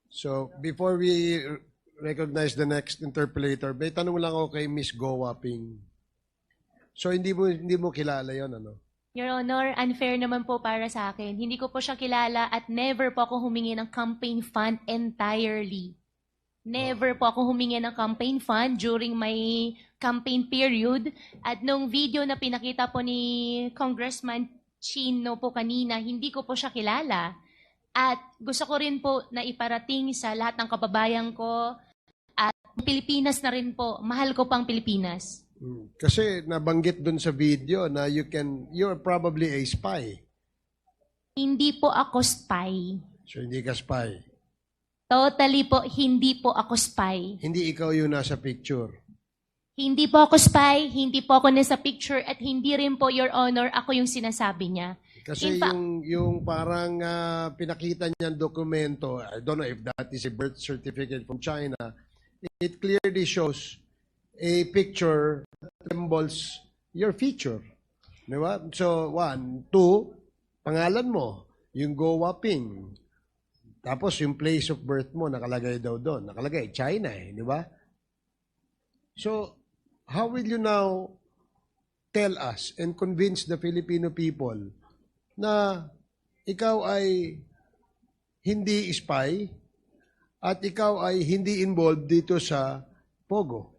So, before we recognize the next interpolator, may tanong lang ako kay Miss Go Waping. So, hindi mo kilala yon ano? Your Honor, unfair naman po para sa akin. Hindi ko po siya kilala at never po ako humingi ng campaign fund entirely. Never po ako humingi ng campaign fund during my campaign period. At nung video na pinakita po ni Congressman Chino po kanina, hindi ko po siya kilala. At gusto ko rin po na iparating sa lahat ng kababayan ko at Pilipinas na rin po. Mahal ko pang Pilipinas. Kasi nabanggit dun sa video na you're probably a spy. Hindi po ako spy. So, hindi ka spy. Totally po, hindi po ako spy. Hindi ikaw yung nasa picture. Hindi po ako spy, hindi po ako nasa picture, at hindi rin po, Your Honor, ako yung sinasabi niya. Kasi yung parang pinakita niyang dokumento, I don't know if that is a birth certificate from China, it clearly shows a picture that resembles your feature. Di ba? So, 1, 2, pangalan mo, yung Go Waping. Tapos yung place of birth mo, nakalagay daw doon. Nakalagay, China eh, di ba? So, how will you now tell us and convince the Filipino people na ikaw ay hindi spy at ikaw ay hindi involved dito sa Pogo?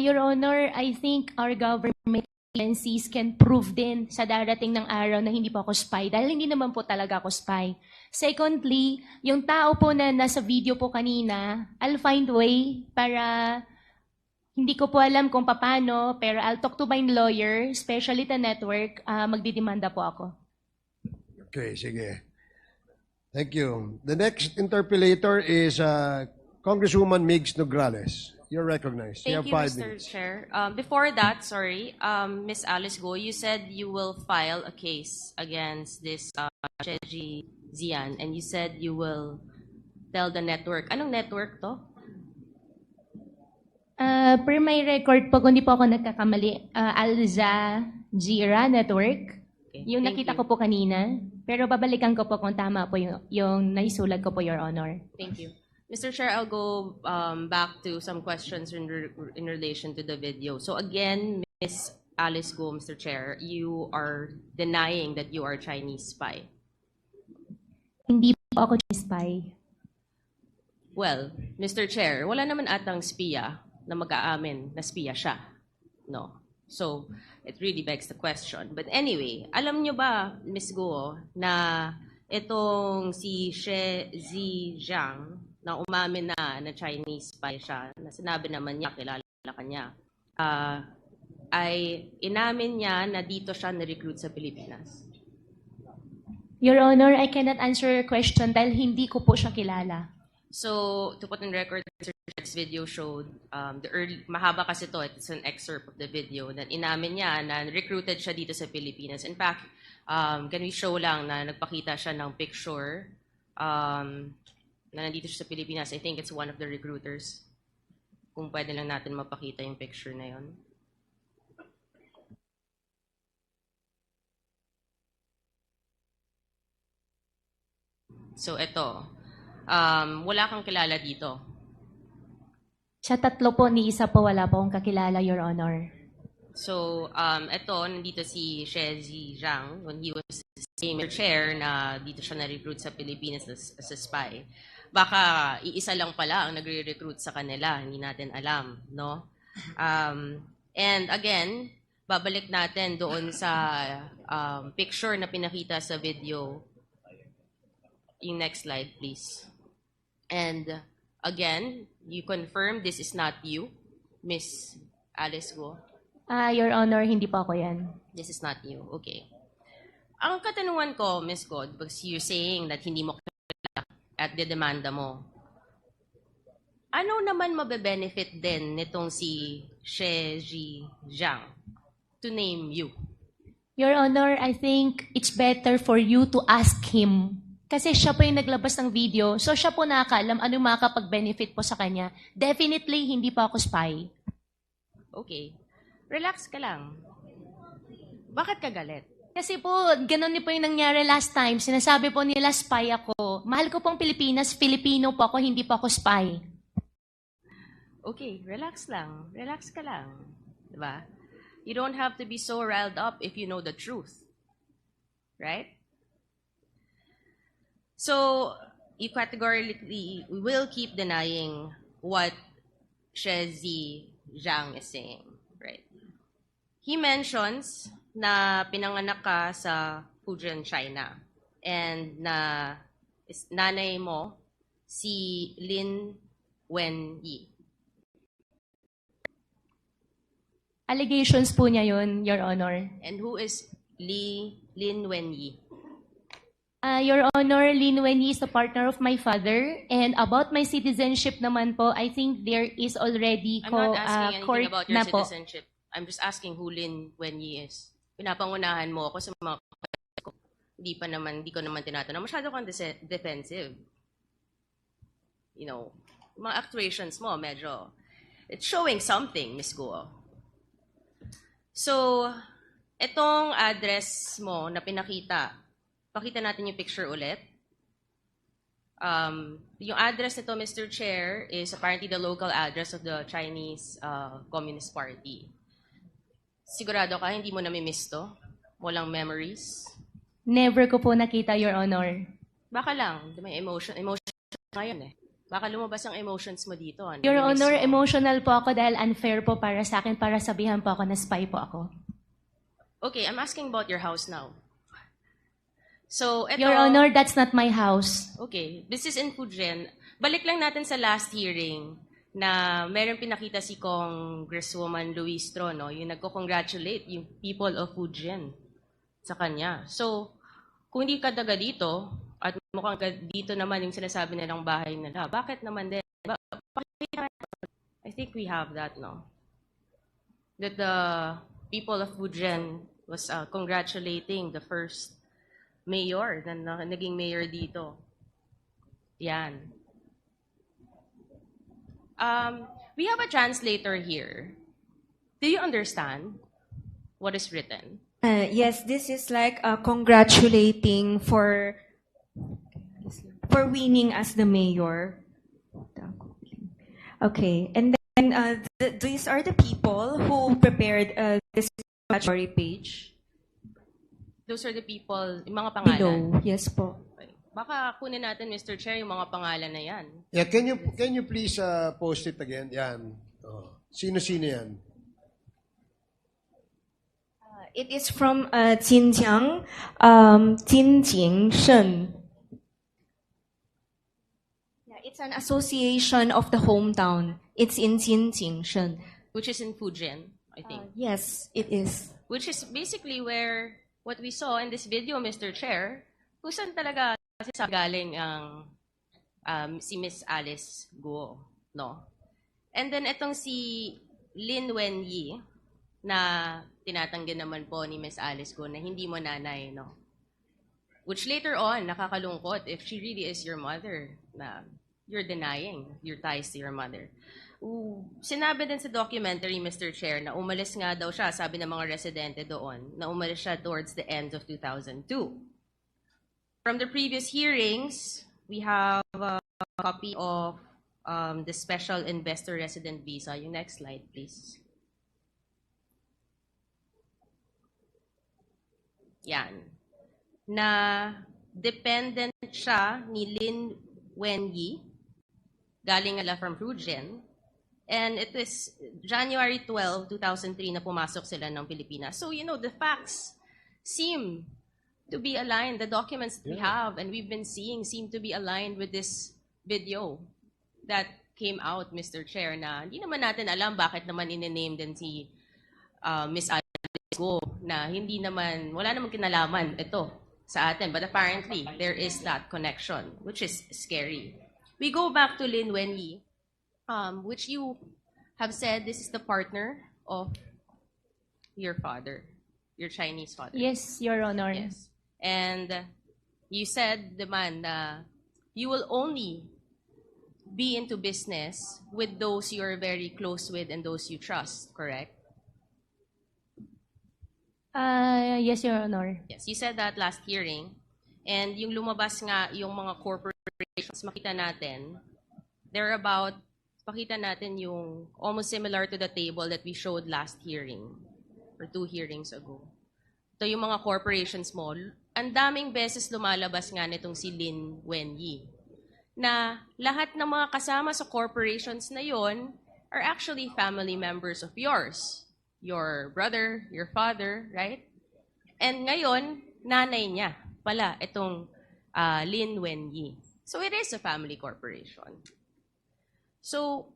Your Honor, I think our government agencies can prove din sa darating ng araw na hindi po ako spy dahil hindi naman po talaga ako spy. Secondly, yung tao po na nasa video po kanina, I'll find way para, hindi ko po alam kung paano, pero I'll talk to my lawyer, especially the network, magdidemanda po ako. Okay, sige. Thank you. The next interpellator is Congresswoman Migs Nograles. You're recognized. Thank you, have 5 Mr. minutes. Chair. Before that, sorry, Ms. Alice Go, you said you will file a case against this Cheji Zian, and you said you will tell the network. Anong network to? Per my record po, kung di po ako nagkakamali, Al Jazeera Network. Okay, Yung thank nakita you. ko po kanina. Pero babalikan ko po kung tama po yung naisulat ko po, Your Honor. Thank you. Mr. Chair, I'll go back to some questions in relation to the video. So again, Ms. Alice Go, Mr. Chair, you are denying that you are Chinese spy. Hindi po ako spy. Well, Mr. Chair, wala naman atang spiya na mag-aamin na spiya siya. No. So, it really begs the question. But anyway, alam nyo ba, Ms. Go, na itong si She Zhejiang, na umamin na Chinese spy siya, na sinabi naman niya, kilala ka niya, ay inamin niya na dito siya na-recruit sa Pilipinas. Your Honor, I cannot answer your question dahil hindi ko po siya kilala. So, to put in record, this video showed, mahaba kasi to, it's an excerpt of the video, that inamin niya na recruited siya dito sa Pilipinas. In fact, can we show lang na nagpakita siya ng picture na nandito siya sa Pilipinas. I think it's one of the recruiters. Kung pwede lang natin mapakita yung picture na yon. So, ito. Wala kang kilala dito. Sa tatlo po, ni isa po wala po akong kakilala, Your Honor. So, ito, nandito si She Zhejiang when he was the chair na dito siya na-recruit sa Pilipinas as a spy. Baka iisa lang pala ang nagre-recruit sa kanila, hindi natin alam, no? And again, babalik natin doon sa picture na pinakita sa video. Yung next slide, please. And again, you confirm this is not you, Miss Alice Go? Your Honor, hindi po ako yan. This is not you, okay. Ang katanungan ko, Miss God, because you're saying that hindi mo at dedemanda mo, ano naman mabe-benefit din nitong si She Zhejiang to name you? Your Honor, I think it's better for you to ask him. Kasi siya po yung naglabas ng video, so siya po nakakaalam ano yung makakapag-benefit po sa kanya. Definitely, hindi pa ako spy. Okay. Relax ka lang. Bakit ka galit? Kasi po, ganun din po yung nangyari last time. Sinasabi po nila spy ako. Mahal ko pong Pilipinas, Filipino po ako, hindi po ako spy. Okay, relax lang. Relax ka lang. Diba? You don't have to be so riled up if you know the truth. Right? So, you categorically will keep denying what Shezi Zhang is saying. Right? He mentions na pinanganak ka sa Fujian, China. And na nanay mo si Lin Wenyi. Allegations po niya yun, Your Honor. And who is Lin Wenyi? Your Honor, Lin Wenyi is a partner of my father. And about my citizenship naman po, I think there is already I'm not asking court anything about your na po. citizenship. I'm just asking who Lin Wenyi is. Pinapangunahan mo ako sa mga ko. Hindi ko naman tinatanong. Masyado kang defensive. You know, mga actuations mo, medyo, it's showing something, Miss Guo. So, itong address mo na pinakita, pakita natin yung picture ulit. Yung address nito, Mr. Chair, is apparently the local address of the Chinese Communist Party. Sigurado ka, hindi mo namimiss to? Walang memories? Never ko po nakita, Your Honor. Baka lang, may emotion ngayon eh. Baka lumabas ang emotions mo dito. Your Namimiss Honor, mo. emotional po ako dahil unfair po para sa akin, para sabihan po ako na spy po ako. Okay, I'm asking about your house now. So, ito, Your Honor, that's not my house. okay, this is in Fujian. Balik lang natin sa last hearing na meron pinakita si Congresswoman Luis Trono, yung nagko-congratulate yung people of Fujian sa kanya. So, kung hindi ka taga dito, at mukhang dito naman yung sinasabi nilang bahay nila, bakit naman din? I think we have that, no? That the people of Fujian was congratulating the first mayor na naging mayor dito. Yan. We have a translator here. Do you understand what is written? Yes, this is like congratulating for winning as the mayor. Okay, and then these are the people who prepared this congratulatory page Those are the people, yung mga pangalan. below. Yes po. Okay. Baka kunin natin, Mr. Chair, yung mga pangalan na yan. Yeah, can you please post it again? Yan. Oh. Sino-sino yan? It is from Xinjiang, Jinjing Shen. Yeah, it's an association of the hometown. It's in Jinjing Shen. Which is in Fujian, I think. Yes, it is. Which is basically where what we saw in this video, Mr. Chair, kung saan talaga galing ang si Miss Alice Guo, no? And then itong si Lin Wenyi na tinatanggi naman po ni Miss Alice Guo na hindi mo nanay, no? Which later on, nakakalungkot if she really is your mother, na you're denying your ties to your mother. Sinabi din sa documentary, Mr. Chair, na umalis nga daw siya, sabi ng mga residente doon, na umalis siya towards the end of 2002. From the previous hearings, we have a copy of the special investor resident visa. Yung next slide, please. Yan. Na dependent siya ni Lin Wenyi, galing nga from Fujian. And it was January 12, 2003 na pumasok sila ng Pilipinas. So, you know, the facts seem to be aligned. The documents that we have and we've been seeing seem to be aligned with this video that came out, Mr. Chair, na hindi naman natin alam bakit naman in-name din si Miss Alice Guo na hindi naman, wala naman kinalaman ito sa atin. But apparently, there is that connection, which is scary. We go back to Lin Wenyi, which you have said this is the partner of your father, your Chinese father. Yes, Your Honor. Yes. And you said, naman, na you will only be into business with those you're very close with and those you trust, correct? Yes, Your Honor. Yes, you said that last hearing. And yung lumabas nga yung mga corporations, makita natin, they're about, pakita natin yung almost similar to the table that we showed last hearing or 2 hearings ago. Ito yung mga corporations mo. Ang daming beses lumalabas nga nitong si Lin Wenyi na lahat ng mga kasama sa corporations na yon are actually family members of yours. Your brother, your father, right? And ngayon, nanay niya pala itong Lin Wenyi. So it is a family corporation. So,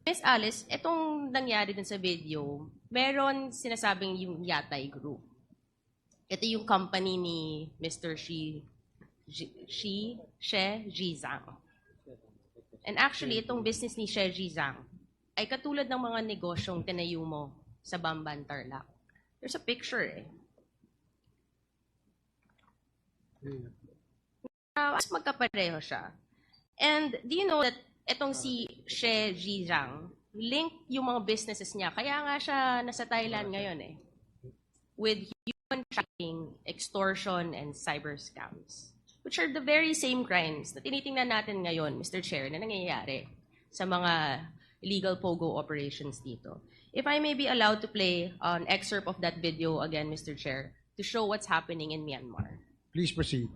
Miss Alice, itong nangyari dun sa video, meron sinasabing yung Yatay Group. Ito yung company ni Mr. She Zhizang. And actually, itong business ni She Zhizang ay katulad ng mga negosyong tinayo mo sa Bamban, Tarlac. There's a picture eh. Mas magkapareho siya. And do you know that etong si She Zhizang, link yung mga businesses niya. Kaya nga siya nasa Thailand ngayon eh. With human trafficking, extortion, and cyber scams. Which are the very same crimes na tinitingnan natin ngayon, Mr. Chair, na nangyayari sa mga illegal POGO operations dito. If I may be allowed to play an excerpt of that video again, Mr. Chair, to show what's happening in Myanmar. Please proceed.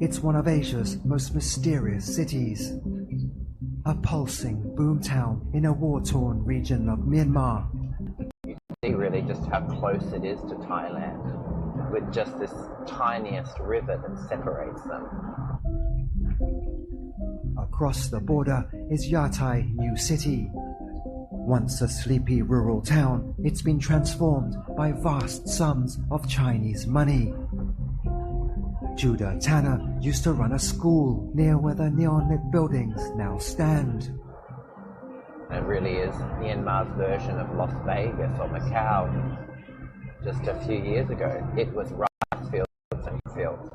It's one of Asia's most mysterious cities. A pulsing boomtown in a war-torn region of Myanmar. See really just how close it is to Thailand, with just this tiniest river that separates them. Across the border is Yatai New City. Once a sleepy rural town, it's been transformed by vast sums of Chinese money. Judah Tanner used to run a school near where the neon-lit buildings now stand. It really is Myanmar's version of Las Vegas or Macau. Just a few years ago, it was rice fields and fields.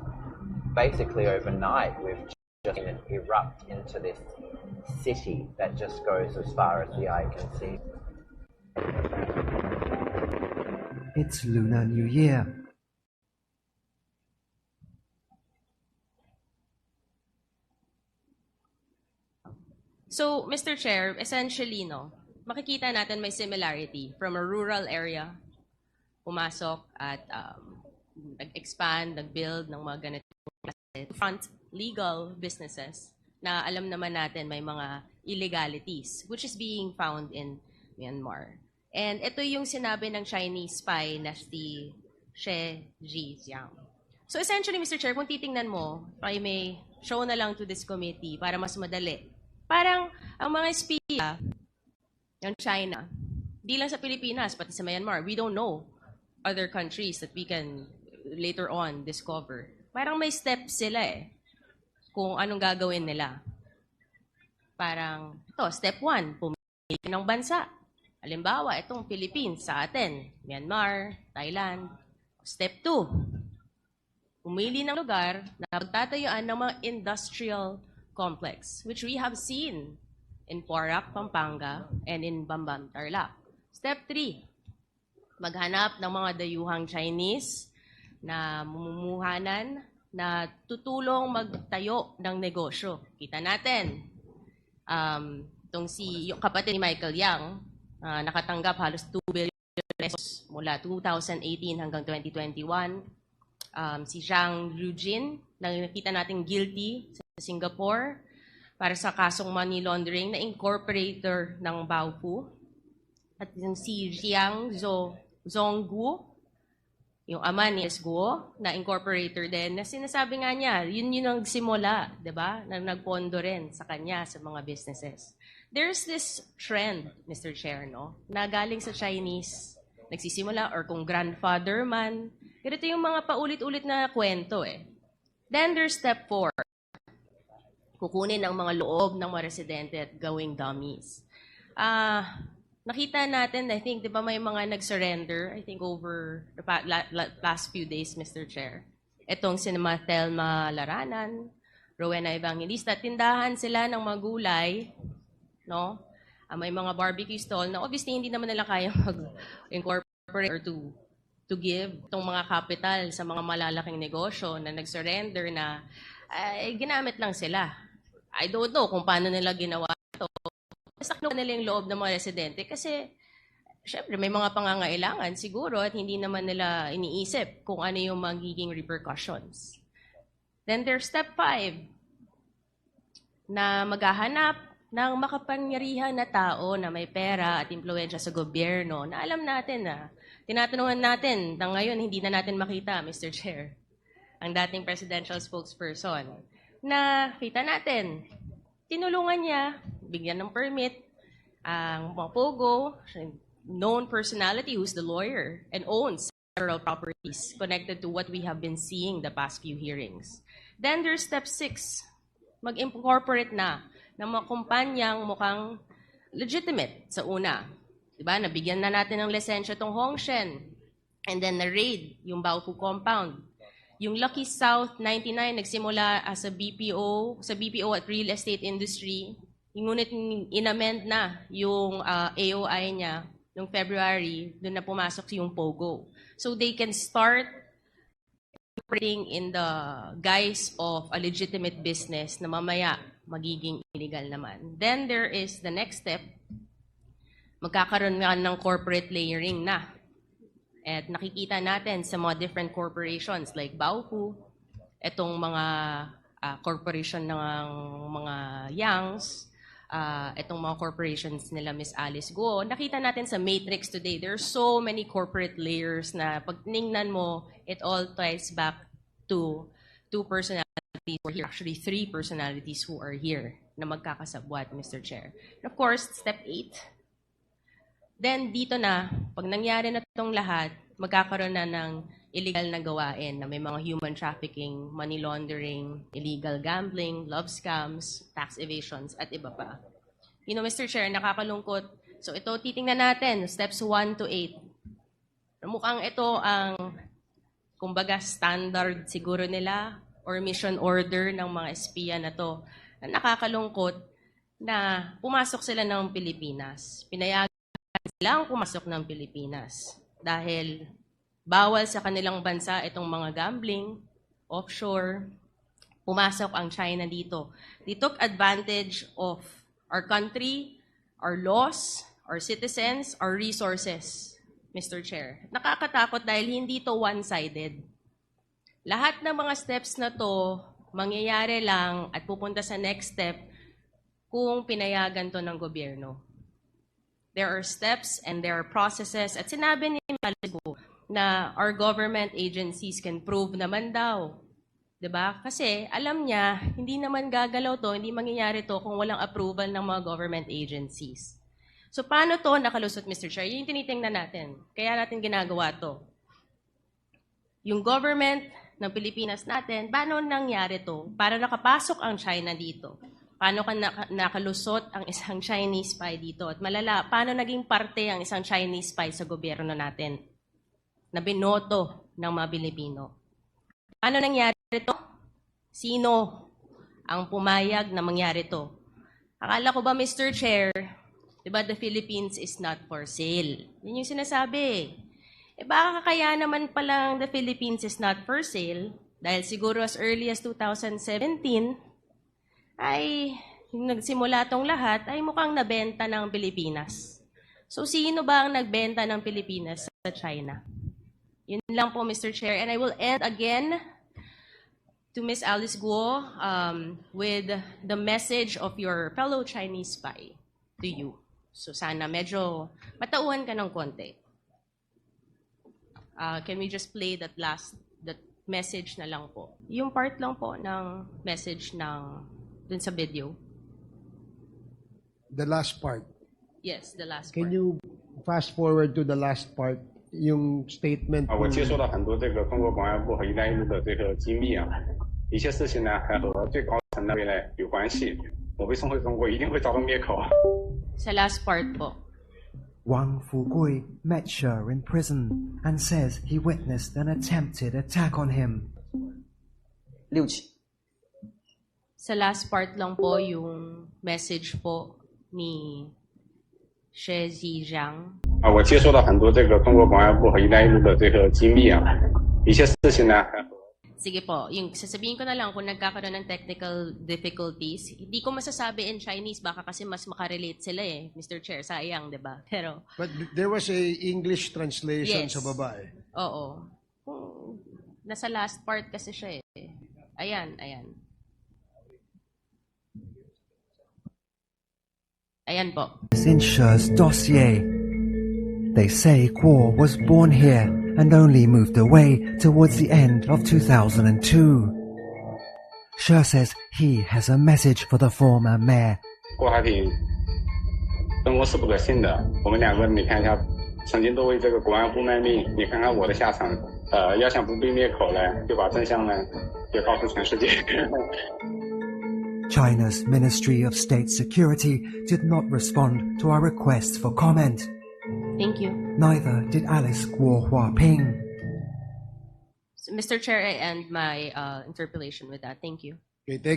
Basically, overnight, we've just seen it erupt into this city that just goes as far as the eye can see. It's Lunar New Year. So, Mr. Chair, essentially, no, makikita natin may similarity from a rural area, pumasok at nag-expand, nag-build ng mga ganitong front legal businesses na alam naman natin may mga illegalities, which is being found in Myanmar. And ito yung sinabi ng Chinese spy na si She Zhizang. So essentially, Mr. Chair, kung titingnan mo, I may show na lang to this committee para mas madali. Parang ang mga espiya ng China, di lang sa Pilipinas, pati sa Myanmar, we don't know other countries that we can later on discover. Parang may steps sila eh, kung anong gagawin nila. Parang, ito, step 1, pumili ng bansa. Halimbawa, itong Philippines sa atin, Myanmar, Thailand. Step 2, pumili ng lugar na pagtatayuan ng mga industrial complex, which we have seen in Porac, Pampanga, and in Bamban, Tarlac. Step 3, maghanap ng mga dayuhang Chinese na mumumuhanan na tutulong magtayo ng negosyo. Kita natin, yung kapatid ni Michael Yang, nakatanggap halos 2 billion pesos mula 2018 hanggang 2021. Si Zhang Yujin, na nakita natin guilty sa Singapore para sa kasong money laundering na incorporator ng Baofu. At yung si Jiang Zhongguo, yung ama ni Guo, na incorporator din, na sinasabi nga niya, yun ang simula, di ba? Na nagpondo rin sa kanya sa mga businesses. There's this trend, Mr. Chair, no? Na galing sa Chinese, nagsisimula, or kung grandfather man, ganito yung mga paulit-ulit na kwento eh. Then there's step 4. Kukunin ang mga loob ng mga residente at gawing dummies. Nakita natin, I think, di ba may mga nag-surrender, I think over the last few days, Mr. Chair. Itong si Thelma Laranan, Rowena Evangelista. Tindahan sila ng mga gulay, no? May mga barbecue stall na obviously hindi naman nila kaya mag-incorporate or to give itong mga capital sa mga malalaking negosyo na nag-surrender na ginamit lang sila. I don't know kung paano nila ginawa ito. Sakno nila yung loob ng mga residente kasi syempre may mga pangangailangan siguro at hindi naman nila iniisip kung ano yung magiging repercussions. Then there's step 5 na maghahanap ng makapangyarihan na tao na may pera at impluwensya sa gobyerno na alam natin na tinatanungan natin na ngayon hindi na natin makita, Mr. Chair, ang dating presidential spokesperson na kita natin. Tinulungan niya, bigyan ng permit, ang mga pogo, known personality who's the lawyer and owns several properties connected to what we have been seeing the past few hearings. Then there's step 6, mag-incorporate na ng mga kumpanyang mukhang legitimate sa una. Diba? Nabigyan na natin ng lisensya itong Hongshen. And then na-raid yung Baofu compound. Yung Lucky South 99 nagsimula as a BPO, sa BPO at real estate industry. Ngunit inamend na yung AOI niya noong February, doon na pumasok yung POGO. So they can start operating in the guise of a legitimate business na mamaya magiging illegal naman. Then there is the next step, magkakaroon nga ng corporate layering na. At nakikita natin sa mga different corporations like Baofu, itong mga corporation ng mga Yangs, itong mga corporations nila Miss Alice Guo. Nakita natin sa Matrix today, there are so many corporate layers na pag tinignan mo, it all ties back to two personalities who are here. Actually, 3 personalities who are here na magkakasabwat, Mr. Chair. And of course, step 8. Then dito na, pag nangyari na itong lahat, magkakaroon na ng illegal na gawain na may mga human trafficking, money laundering, illegal gambling, love scams, tax evasions, at iba pa. You know, Mr. Chair, nakakalungkot. So ito, titingnan natin, steps 1 to 8. Mukhang ito ang, kumbaga, standard siguro nila or mission order ng mga espiya na to. Na nakakalungkot na pumasok sila ng Pilipinas. Pinayagan silang pumasok ng Pilipinas dahil bawal sa kanilang bansa itong mga gambling, offshore, pumasok ang China dito. They took advantage of our country, our laws, our citizens, our resources, Mr. Chair. Nakakatakot dahil hindi to one-sided. Lahat ng mga steps na to, mangyayari lang at pupunta sa next step kung pinayagan to ng gobyerno. There are steps and there are processes. At sinabi ni Maligo na our government agencies can prove naman daw. Diba? Kasi alam niya, hindi naman gagalaw to, hindi mangyayari to kung walang approval ng mga government agencies. So paano to nakalusot, Mr. Chair? Yung tinitingnan natin. Kaya natin ginagawa to. Yung government ng Pilipinas natin, paano nangyari to? Para nakapasok ang China dito? Paano ka nakalusot ang isang Chinese spy dito? At malala, paano naging parte ang isang Chinese spy sa gobyerno natin na binoto ng mga Pilipino? Paano nangyari ito? Sino ang pumayag na mangyari ito? Akala ko ba, Mr. Chair, diba the Philippines is not for sale? Yun yung sinasabi. Baka kaya naman palang the Philippines is not for sale dahil siguro as early as 2017, ay nagsimula tong lahat ay mukhang nabenta ng Pilipinas. So sino ba ang nagbenta ng Pilipinas sa China? Yun lang po, Mr. Chair. And I will end again to Ms. Alice Guo with the message of your fellow Chinese spy to you. So sana medyo matauhan ka ng konti. Can we just play that message na lang po? Yung part lang po ng message ng dun sa video. The last part. Yes, the last Can part. you fast forward to the last part? Yung statement. 我接收到很多这个中国公安部和“一带一路”的这个机密啊，一些事情呢还和最高层那边呢有关系。我被送回中国一定会遭到灭口。 Sa last part po. Wang Fugui met Sher in prison and says he witnessed an attempted attack on him. 6起 Sa last part lang po, yung message po ni Xie Zhijiang. 我接收到很多这个中国广安部和“一带一路”的这个机密啊，一些事情呢还和 Sige po, yung sasabihin ko na lang kung nagkakaroon ng technical difficulties, hindi ko masasabi in Chinese, baka kasi mas makarelate sila eh, Mr. Chair, sayang, di ba? Pero, But there was a English translation Yes. sa baba eh. oo. Nasa last part kasi siya eh. Ayan, ayan. Ayan po. In She's dossier. They say Guo was born here and only moved away towards the end of 2002. She says he has a message for the former mayor. 郭还挺生活是不可信的。我们两个你看一下，曾经都为这个国安部卖命，你看看我的下场。要想不被灭口呢，就把真相呢也告诉全世界。 China's Ministry of State Security did not respond to our requests for comment. Thank you. Neither did Alice Guo Huaping. So, Mr. Chair, I end my interpellation with that. Thank you. Okay,